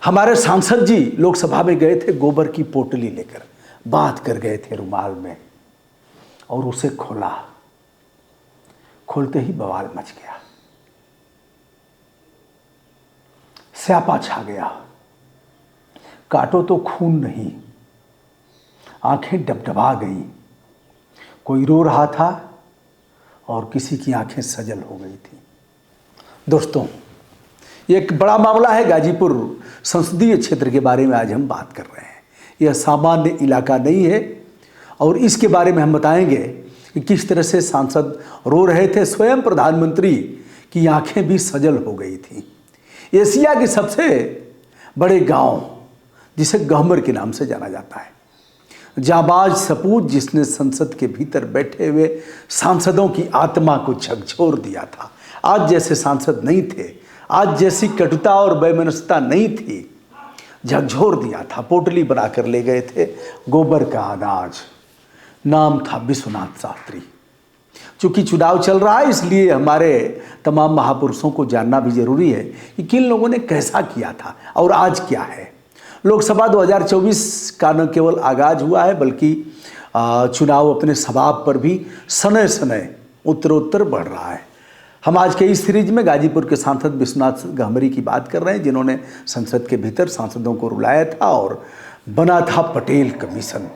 हमारे सांसद जी लोकसभा में गए थे, गोबर की पोटली लेकर बांध कर गए थे रुमाल में, और उसे खोला। खोलते ही बवाल मच गया, स्यापा छा गया। काटो तो खून नहीं, आंखें डबडबा गई। कोई रो रहा था और किसी की आंखें सजल हो गई थी। दोस्तों, एक बड़ा मामला है गाजीपुर संसदीय क्षेत्र के बारे में आज हम बात कर रहे हैं। यह सामान्य इलाका नहीं है और इसके बारे में हम बताएंगे कि किस तरह से सांसद रो रहे थे। स्वयं प्रधानमंत्री की आंखें भी सजल हो गई थी। एशिया के सबसे बड़े गांव, जिसे गहमर के नाम से जाना जाता है, जाबाज सपूत जिसने संसद के भीतर बैठे हुए सांसदों की आत्मा को झकझोर दिया था। आज जैसे सांसद नहीं थे, आज जैसी कटुता और वैमनस्यता नहीं थी, झकझोर दिया था। पोटली बनाकर ले गए थे गोबर का अनाज। नाम था विश्वनाथ शास्त्री। चूंकि चुनाव चल रहा है, इसलिए हमारे तमाम महापुरुषों को जानना भी जरूरी है कि किन लोगों ने कैसा किया था और आज क्या है। लोकसभा 2024 का न केवल आगाज हुआ है, बल्कि चुनाव अपने सबाब पर भी सनय सनय उत्तरोत्तर बढ़ रहा है। हम आज के इस सीरीज में गाजीपुर के सांसद विश्वनाथ गहमरी की बात कर रहे हैं, जिन्होंने संसद के भीतर सांसदों को रुलाया था और बना था पटेल कमीशन।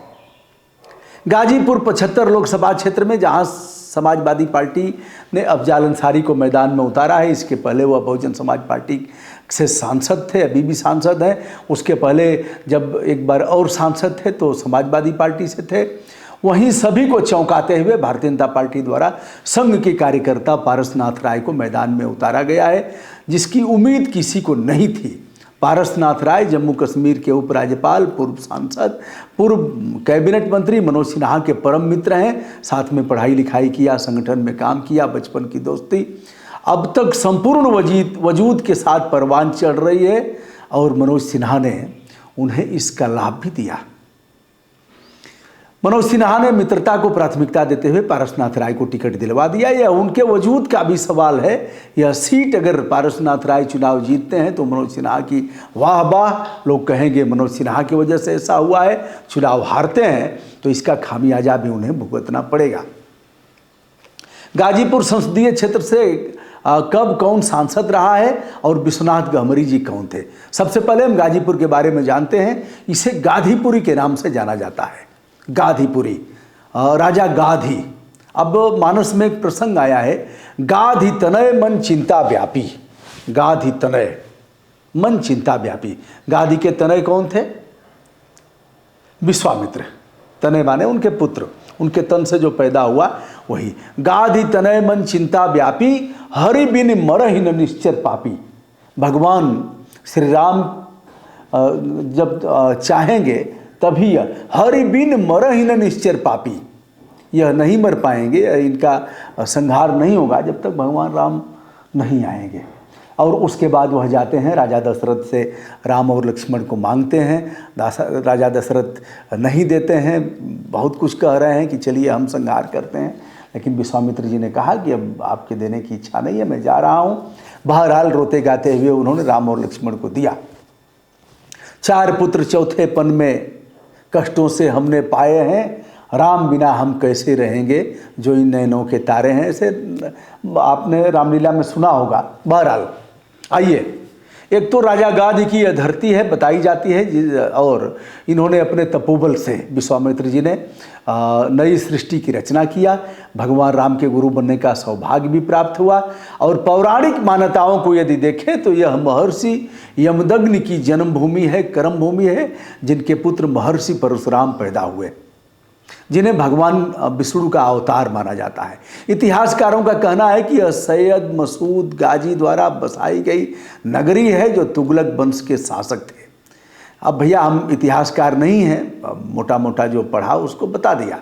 गाजीपुर 75 लोकसभा क्षेत्र में जहां समाजवादी पार्टी ने अफजाल अंसारी को मैदान में उतारा है। इसके पहले वो बहुजन समाज पार्टी से सांसद थे, अभी भी सांसद हैं। उसके पहले जब एक बार और सांसद थे तो समाजवादी पार्टी से थे। वहीं सभी को चौंकाते हुए भारतीय जनता पार्टी द्वारा संघ के कार्यकर्ता पारसनाथ राय को मैदान में उतारा गया है, जिसकी उम्मीद किसी को नहीं थी। पारसनाथ राय जम्मू कश्मीर के उपराज्यपाल, पूर्व सांसद, पूर्व कैबिनेट मंत्री मनोज सिन्हा के परम मित्र हैं। साथ में पढ़ाई लिखाई किया, संगठन में काम किया, बचपन की दोस्ती अब तक संपूर्ण वजूद के साथ परवान चढ़ रही है और मनोज सिन्हा ने उन्हें इसका लाभ भी दिया। मनोज सिन्हा ने मित्रता को प्राथमिकता देते हुए पारसनाथ राय को टिकट दिलवा दिया। यह उनके वजूद का भी सवाल है। यह सीट अगर पारसनाथ राय चुनाव जीतते हैं तो मनोज सिन्हा की वाह वाह, लोग कहेंगे मनोज सिन्हा की वजह से ऐसा हुआ है। चुनाव हारते हैं तो इसका खामियाजा भी उन्हें भुगतना पड़ेगा। गाजीपुर संसदीय क्षेत्र से कब कौन सांसद रहा है और विश्वनाथ गहमरी जी कौन थे। सबसे पहले हम गाजीपुर के बारे में जानते हैं। इसे गाधीपुरी के नाम से जाना जाता है। गाधीपुरी, राजा गाधी। अब मानस में एक प्रसंग आया है, गाधी तनय मन चिंता व्यापी। गाधी तनय मन चिंता व्यापी। गाधी के तनय कौन थे? विश्वामित्र। तनय माने उनके पुत्र, उनके तन से जो पैदा हुआ वही। गाधी तनय मन चिंता व्यापी, हरि बिन मरहि न निश्चर पापी। भगवान श्री राम जब चाहेंगे तभी हरि बिन मरहि न निश्चर पापी, यह नहीं मर पाएंगे, इनका संहार नहीं होगा जब तक भगवान राम नहीं आएंगे। और उसके बाद वह जाते हैं राजा दशरथ से, राम और लक्ष्मण को मांगते हैं। राजा दशरथ नहीं देते हैं, बहुत कुछ कह रहे हैं कि चलिए हम संहार करते हैं, लेकिन विश्वामित्र जी ने कहा कि अब आपके देने की इच्छा नहीं है, मैं जा रहा हूँ। बहरहाल रोते गाते हुए उन्होंने राम और लक्ष्मण को दिया। 4 पुत्र चौथेपन में कष्टों से हमने पाए हैं, राम बिना हम कैसे रहेंगे, जो इन नैनों के तारे हैं। ऐसे आपने रामलीला में सुना होगा। बहरहाल आइए, एक तो राजा गाधी की यह धरती है बताई जाती है, और इन्होंने अपने तपोबल से, विश्वामित्र जी ने नई सृष्टि की रचना किया। भगवान राम के गुरु बनने का सौभाग्य भी प्राप्त हुआ। और पौराणिक मान्यताओं को यदि देखें तो यह महर्षि यमदग्नि की जन्मभूमि है, कर्म भूमि है, जिनके पुत्र महर्षि परशुराम पैदा हुए, जिन्हें भगवान विष्णु का अवतार माना जाता है। इतिहासकारों का कहना है कि यह सैयद मसूद गाजी द्वारा बसाई गई नगरी है, जो तुगलक वंश के शासक थे। अब भैया हम इतिहासकार नहीं हैं, मोटा मोटा जो पढ़ा उसको बता दिया।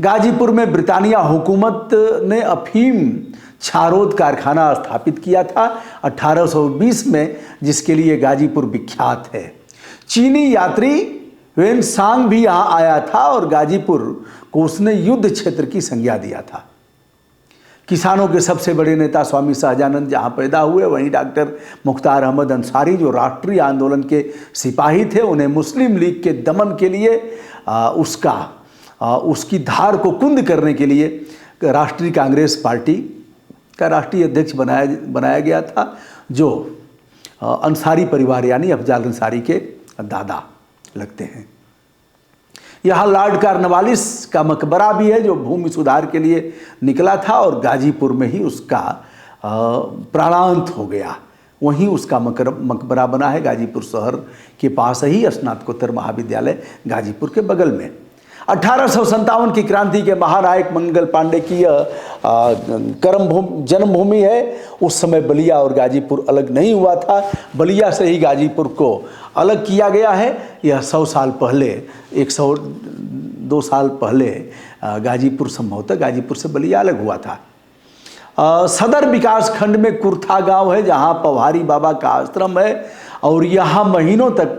गाजीपुर में ब्रिटानिया हुकूमत ने अफीम छारोद कारखाना स्थापित किया था 1820 में, जिसके लिए गाजीपुर विख्यात है। चीनी यात्री वेनसांग भी यहाँ आया था और गाजीपुर को उसने युद्ध क्षेत्र की संज्ञा दिया था। किसानों के सबसे बड़े नेता स्वामी सहजानंद जहाँ पैदा हुए, वहीं डॉक्टर मुख्तार अहमद अंसारी जो राष्ट्रीय आंदोलन के सिपाही थे, उन्हें मुस्लिम लीग के दमन के लिए उसकी धार को कुंद करने के लिए राष्ट्रीय कांग्रेस पार्टी का राष्ट्रीय अध्यक्ष बनाया गया था, जो अंसारी परिवार यानी अफजाल अंसारी के दादा लगते हैं। यहाँ लॉर्ड कॉर्नवालिस का मकबरा भी है, जो भूमि सुधार के लिए निकला था और गाजीपुर में ही उसका प्राणांत हो गया। वहीं उसका मकबरा बना है गाजीपुर शहर के पास ही, स्नातकोत्तर महाविद्यालय गाजीपुर के बगल में। 1857 की क्रांति के महानायक मंगल पांडे की जन्मभूमि है। उस समय बलिया और गाजीपुर अलग नहीं हुआ था, बलिया से ही गाजीपुर को अलग किया गया है। यह 100 साल पहले, 102 साल पहले गाजीपुर संभवतः गाजीपुर से बलिया अलग हुआ था। सदर विकास खंड में कुर्था गांव है, जहां पवारी बाबा का आश्रम है और यहाँ महीनों तक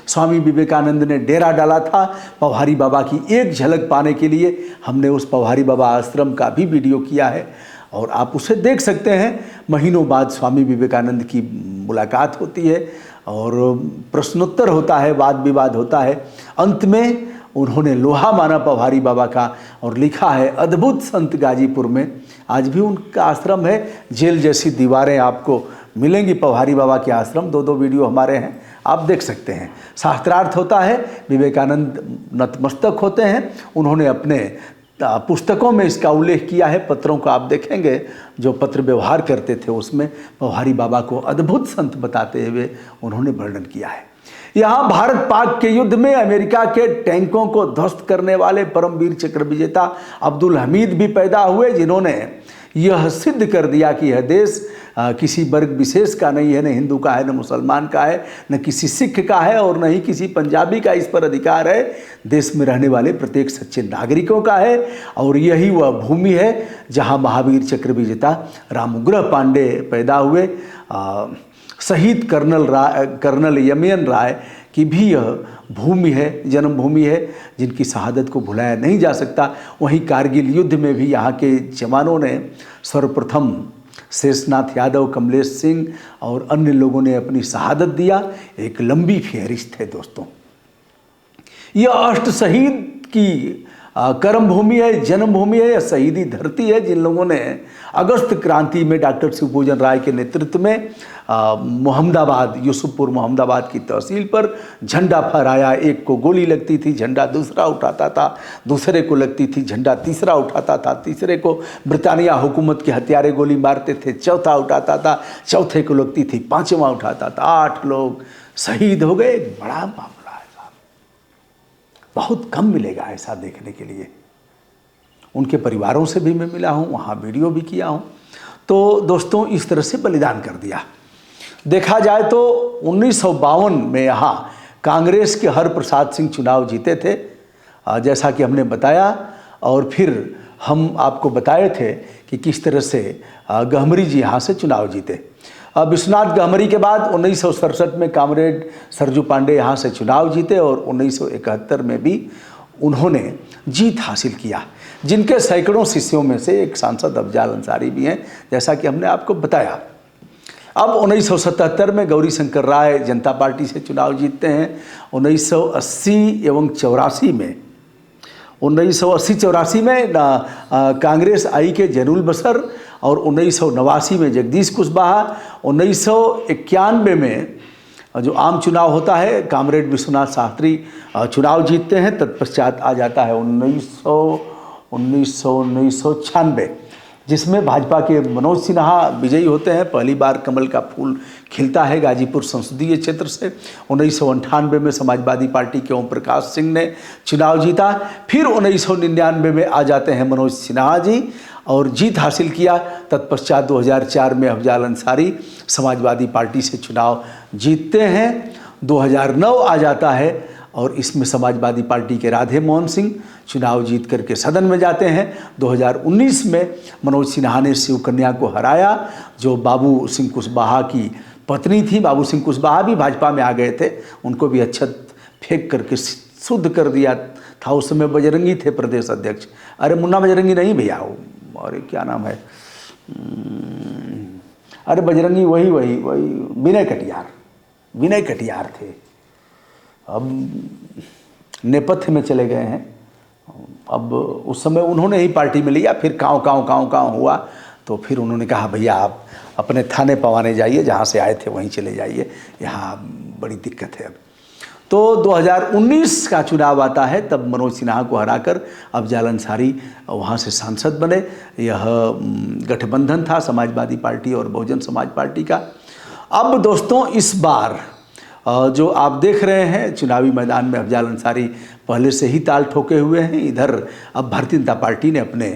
स्वामी विवेकानंद ने डेरा डाला था। पवारी बाबा की एक झलक पाने के लिए हमने उस पवारी बाबा आश्रम का भी वीडियो किया है और आप उसे देख सकते हैं। महीनों बाद स्वामी विवेकानंद की मुलाकात होती है और प्रश्नोत्तर होता है, वाद विवाद होता है। अंत में उन्होंने लोहा माना पवारी बाबा का और लिखा है, अद्भुत संत गाजीपुर में। आज भी उनका आश्रम है, जेल जैसी दीवारें आपको मिलेंगी पवारी बाबा के आश्रम। 2 वीडियो हमारे हैं, आप देख सकते हैं। शास्त्रार्थ होता है, विवेकानंद नतमस्तक होते हैं। उन्होंने अपने पुस्तकों में इसका उल्लेख किया है, पत्रों को आप देखेंगे जो पत्र व्यवहार करते थे उसमें पवारी बाबा को अद्भुत संत बताते हुए उन्होंने वर्णन किया है। यहाँ भारत पाक के युद्ध में अमेरिका के टैंकों को ध्वस्त करने वाले परमवीर चक्र विजेता अब्दुल हमीद भी पैदा हुए, जिन्होंने यह सिद्ध कर दिया कि यह देश किसी वर्ग विशेष का नहीं है, न हिंदू का है, न मुसलमान का है, न किसी सिख का है और न ही किसी पंजाबी का इस पर अधिकार है। देश में रहने वाले प्रत्येक सच्चे नागरिकों का है और यही वह भूमि है जहां महावीर चक्र विजेता रामउग्रह पांडे पैदा हुए। शहीद कर्नल यमयन राय की भी यह भूमि है, जन्मभूमि है, जिनकी शहादत को भुलाया नहीं जा सकता। वहीं कारगिल युद्ध में भी यहाँ के जवानों ने सर्वप्रथम शेषनाथ यादव, कमलेश सिंह और अन्य लोगों ने अपनी शहादत दिया। एक लंबी फहरिस्त है दोस्तों। यह अष्ट शहीद की कर्म भूमि है, जन्मभूमि है, शहीदी धरती है, जिन लोगों ने अगस्त क्रांति में डॉक्टर शिवपूजन राय के नेतृत्व में मोहम्मदाबाद, यूसुफपुर मोहम्मदाबाद की तहसील पर झंडा फहराया। एक को गोली लगती थी, झंडा दूसरा उठाता था, दूसरे को लगती थी, झंडा तीसरा उठाता था, तीसरे को ब्रिटानिया हुकूमत के हथियारे गोली मारते थे, चौथा उठाता था, चौथे को लगती थी, पांचवा उठाता था। 8 लोग शहीद हो गए। एक बड़ा मामला है साहब, बहुत कम मिलेगा ऐसा देखने के लिए। उनके परिवारों से भी मैं मिला हूँ, वहाँ वीडियो भी किया हूँ। तो दोस्तों, इस तरह से बलिदान कर दिया। देखा जाए तो 1952 में यहाँ कांग्रेस के हरप्रसाद सिंह चुनाव जीते थे, जैसा कि हमने बताया, और फिर हम आपको बताए थे कि किस तरह से गहमरी जी यहाँ से चुनाव जीते। विश्वनाथ गहमरी के बाद 1967 में कामरेड सरजू पांडे यहाँ से चुनाव जीते और 1971 में भी उन्होंने जीत हासिल किया, जिनके सैकड़ों शिष्यों में से एक सांसद अफजाल अंसारी भी हैं, जैसा कि हमने आपको बताया। अब 1977 में गौरी शंकर राय जनता पार्टी से चुनाव जीतते हैं। 1980 एवं 84 में 1980-84 में कांग्रेस आई के जरूल बसर और 1989 में जगदीश कुशवाहा। 1991 में जो आम चुनाव होता है, कामरेड विश्वनाथ शास्त्री चुनाव जीतते हैं। तत्पश्चात आ जाता है 1996, जिसमें भाजपा के मनोज सिन्हा विजयी होते हैं। पहली बार कमल का फूल खिलता है गाजीपुर संसदीय क्षेत्र से। 1998 में समाजवादी पार्टी के ओम प्रकाश सिंह ने चुनाव जीता। फिर 1999 में आ जाते हैं मनोज सिन्हा जी और जीत हासिल किया। तत्पश्चात 2004 में अफजाल अंसारी समाजवादी पार्टी से चुनाव जीतते हैं। 2009 आ जाता है और इसमें समाजवादी पार्टी के राधे मोहन सिंह चुनाव जीत करके सदन में जाते हैं। 2019 में मनोज सिन्हा ने शिव कन्या को हराया, जो बाबू सिंह कुशवाहा की पत्नी थी। बाबू सिंह कुशवाहा भी भाजपा में आ गए थे, उनको भी अच्छत फेंक करके शुद्ध कर दिया था। उस समय बजरंगी थे प्रदेश अध्यक्ष। अरे मुन्ना बजरंगी नहीं भैया, अरे क्या नाम है, अरे बजरंगी वही वही वही विनय कटियार थे। अब नेपथ्य में चले गए हैं। अब उस समय उन्होंने ही पार्टी में लिया, फिर काँव हुआ तो फिर उन्होंने कहा भैया आप अपने थाने पवाने जाइए, जहाँ से आए थे वहीं चले जाइए, यहाँ बड़ी दिक्कत है। अब तो 2019 का चुनाव आता है, तब मनोज सिन्हा को हराकर अफजल अंसारी वहाँ से सांसद बने। यह गठबंधन था समाजवादी पार्टी और बहुजन समाज पार्टी का। अब दोस्तों इस बार जो आप देख रहे हैं चुनावी मैदान में अफजल अंसारी पहले से ही ताल ठोके हुए हैं। इधर अब भारतीय जनता पार्टी ने अपने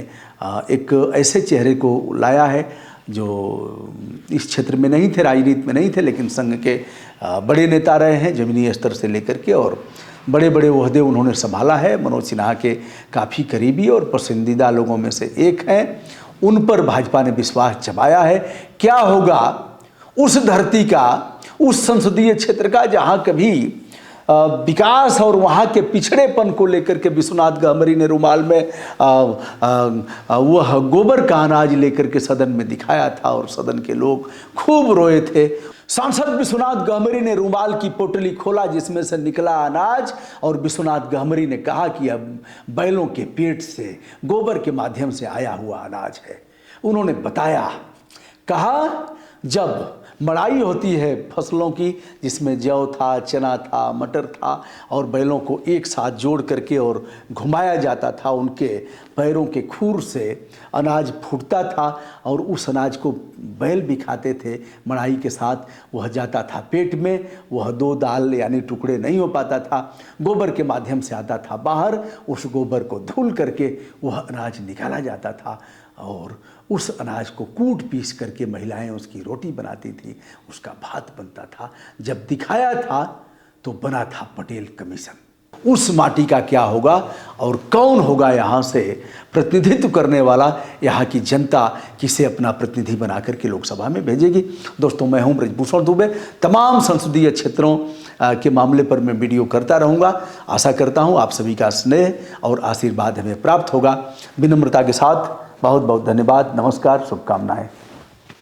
एक ऐसे चेहरे को लाया है जो इस क्षेत्र में नहीं थे, राजनीति में नहीं थे, लेकिन संघ के बड़े नेता रहे हैं जमीनी स्तर से लेकर के, और बड़े बड़े ओहदे उन्होंने संभाला है। मनोज सिन्हा के काफ़ी करीबी और पसंदीदा लोगों में से एक हैं। उन पर भाजपा ने विश्वास जमाया है। क्या होगा उस धरती का, उस संसदीय क्षेत्र का जहाँ कभी विकास और वहाँ के पिछड़ेपन को लेकर के विश्वनाथ गहमरी ने रुमाल में वह गोबर का अनाज लेकर के सदन में दिखाया था और सदन के लोग खूब रोए थे। सांसद विश्वनाथ गहमरी ने रुमाल की पोटली खोला जिसमें से निकला अनाज, और विश्वनाथ गहमरी ने कहा कि अब बैलों के पेट से गोबर के माध्यम से आया हुआ अनाज है। उन्होंने बताया, कहा जब मड़ाई होती है फसलों की जिसमें जौ था, चना था, मटर था, और बैलों को एक साथ जोड़ करके और घुमाया जाता था, उनके पैरों के खूर से अनाज फूटता था और उस अनाज को बैल भी खाते थे मड़ाई के साथ। वह जाता था पेट में, वह दो दाल यानी टुकड़े नहीं हो पाता था, गोबर के माध्यम से आता था बाहर। उस गोबर को धुल करके वह अनाज निकाला जाता था और उस अनाज को कूट पीस करके महिलाएं उसकी रोटी बनाती थी, उसका भात बनता था। जब दिखाया था तो बना था पटेल कमीशन। उस माटी का क्या होगा और कौन होगा यहाँ से प्रतिनिधित्व करने वाला, यहाँ की जनता किसे अपना प्रतिनिधि बना करके लोकसभा में भेजेगी। दोस्तों मैं हूँ ब्रजभूषण दुबे। तमाम संसदीय क्षेत्रों के मामले पर मैं वीडियो करता रहूँगा। आशा करता हूँ आप सभी का स्नेह और आशीर्वाद हमें प्राप्त होगा। विनम्रता के साथ बहुत बहुत धन्यवाद, नमस्कार, शुभकामनाएं।